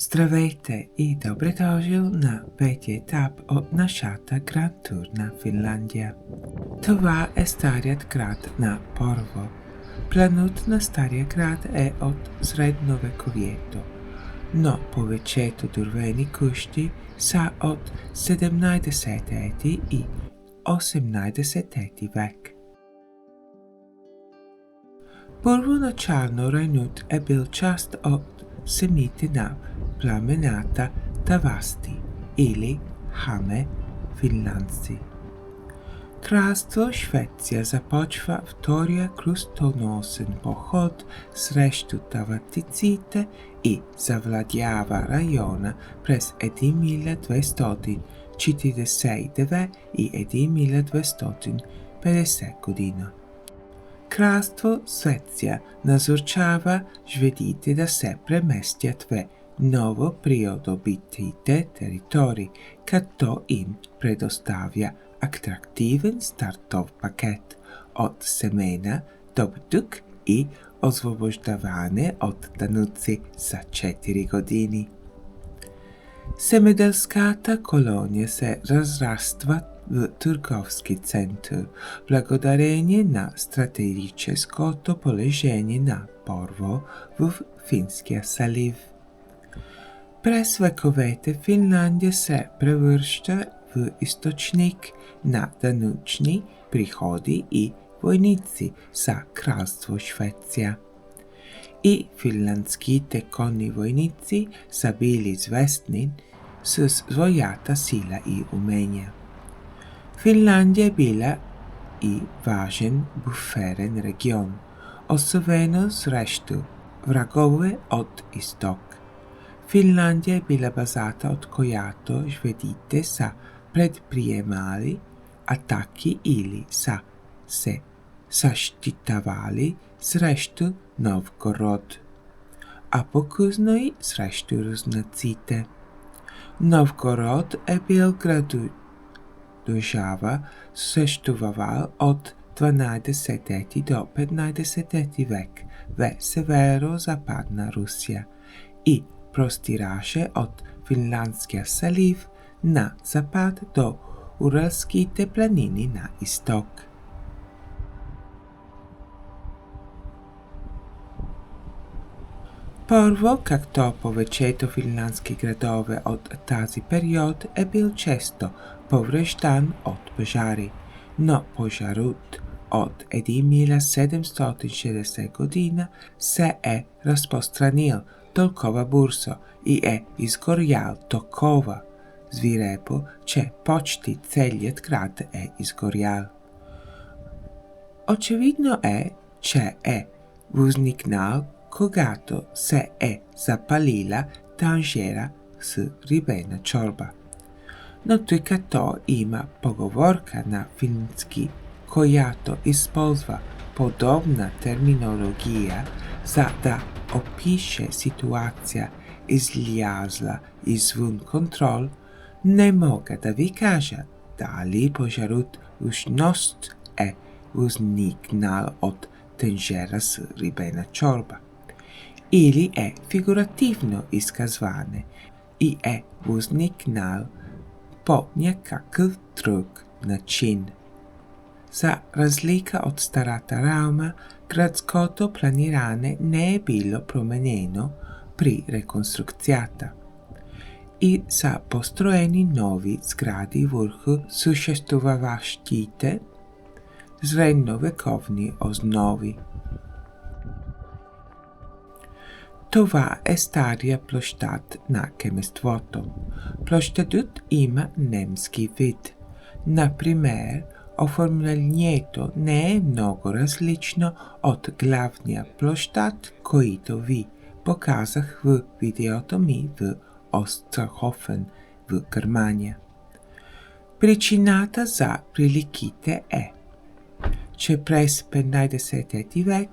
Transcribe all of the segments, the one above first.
Здравейте и добре дошъл на петия етап от нашата Гранд Тур на Финландия. Това е старият град на Порво. Планът на стария град е от средновековието, но повечето дървени къщи са от 17 и 18 век. Първоначално районът е бил част от земите на племената Тавасти или Хаме финландци. Кралство Швеция започва втория кръстоносен поход срещу таватиците и завладява района през 1249 и 1250 година. Кралство Швеция насърчава шведите да се преместят в ново придобитите територии, като им предоставя атрактивен стартов пакет от семейна добитък и освобождаване от данъци за 4 години. Земеделската колония се разраства в търговски център, благодарение на стратегическото положение на Порво в Финския залив. През вековете Финландия се превръща в източник на данъчни приходи и войници за кралство Швеция. И финландските конни войници са били известни с своята сила и умения. Финландия била и важен буферен регион, особено срещу врагове от изток. Финландия била базата, от която шведите са предприемали атаки или са се защитавали срещу Новгород, а по-късно и срещу руснаците. Новгород е бил градо-държава, съществувал от 12 до 15 век в северо-западна Русия и простираше от Финландския залив на запад до Уралските планини на изток. Порво, както повечето финландски градове от тази период, е бил често повреждан от пожари, но пожарът от 1760 година се е разпространил толкова бързо и е изгорял толкова свирепо, че почти целият град е изгорял. Очевидно е, че е възникнал, когато се е запалила танжера с рибена чорба. Но тъй като има поговорка на фински, която използва подобна терминология, за да опише ситуация излязла извън контрол, не мога да ви кажа дали пожарът всъщност е възникнал от танжера с рибена чорба, или е фигуративно изказване и е възникнал по някакъв друг начин. За разлика от старата Раума, градското планиране не е било променено при реконструкцията и са построени нови сгради върху съществуващите средновековни основи. Това е стария площад на кметството. Площадът има немски вид. Например, оформлението не е много различно от главния площад, който ви показах в видеото ми в Острахофен в Германия. Причината за приликите е, че през 15 век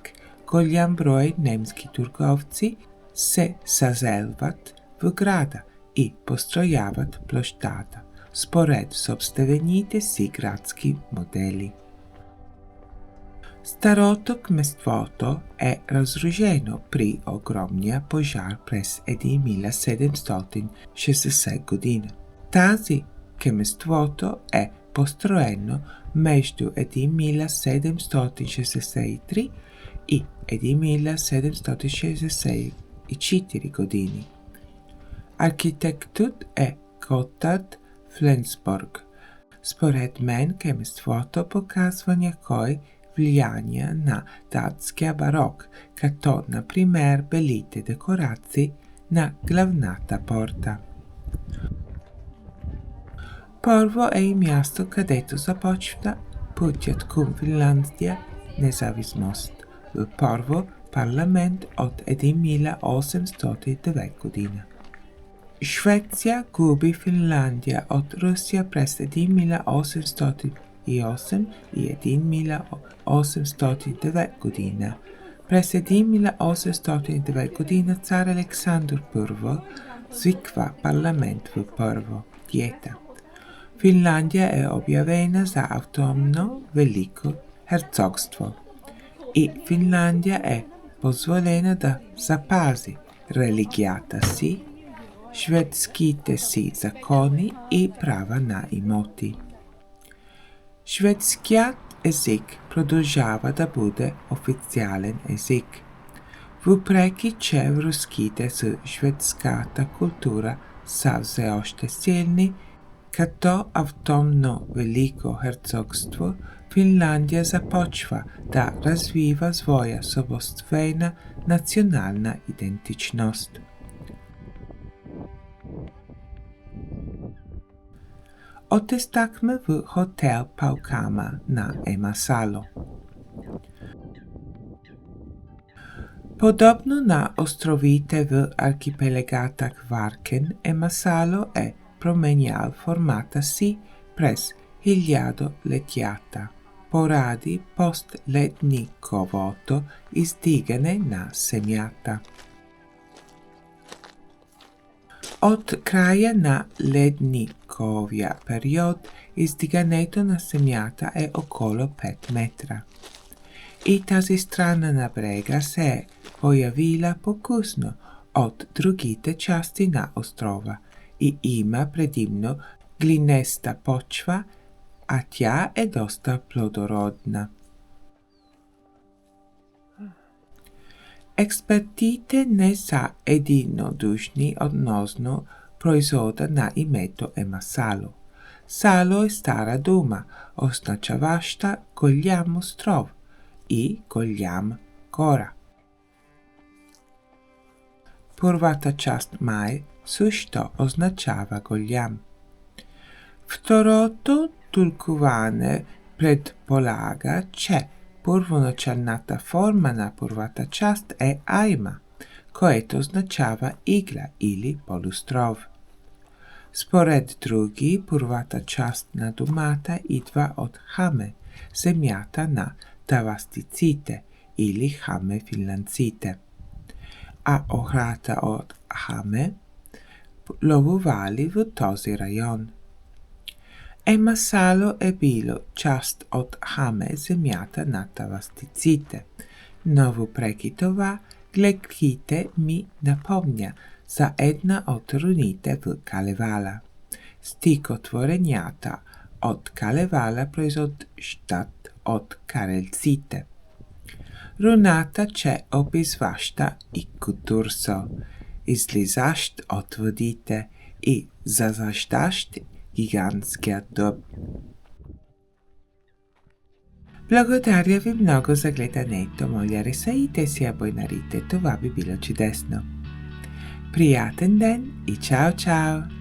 голям брой немски търговци се заселват в града и построяват площада според собствените си градски модели. Старото кметството е разрушено при огромния пожар през 1760 година. Тази кметството е построено между 1763 и 1764 години. Архитектът е Готард Фленсбург. Според мен кметството показва някои влияния на датския барок, като например белите декорации на главната порта. Първо е и място, където започва пътят към Финландия независимост в първо парламент от 1809 година. Швеция губи Финландия от Русия през 1808 и 1809 година. През 1809 година цар Александър I свиква парламент в първо диета. Финландия е обявена за автономно велико херцогство и Финландия е позволена да запази религията си, шведските си закони и права на имоти. Шведският език продължава да бъде официален език, въпреки че връзките с шведската култура са все още силни. Като автономно велико херцогство, Финландия започва да развива своя собствена национална идентичност. Отестахме в хотел Паукама на Емасало. Подобно на островите в архипелагата Кваркен, Емасало е променял формата си през хилядолетията поради постледниковото издигане на Земята. От края на ледниковия период издигането на Земята е около 5 метра. И тази страна на брега се е появила по-късно от другите части на острова и има предимно глинеста почва, а тя е доста плодородна. Експертите не са единодушни относно производа на името Емасало. Сало е стара дума, означаваща голям остров и голям гора. Първата част май също означава голям. Второто тълкуване предполага, че първоначалната форма на първата част е айма, което означава игла или полуостров. Според други, първата част на думата идва от хаме, земята на тавастиците или хаме финландците, а охрата от хаме ловували в този район. Емасало е било част от хаме, земята на тавастиците, но въпреки това гледките ми напомня за една от руните в Калевала. Стихотворенията от Калевала произхождат от карелците. Руната, че описваща и Кутурсо, излизащ от водите и засаждащ гигантския дъб. Благодаря ви много за гледането. Моля, ресайте си абонарите. Това би било чудесно. Приятен ден и чао-чао!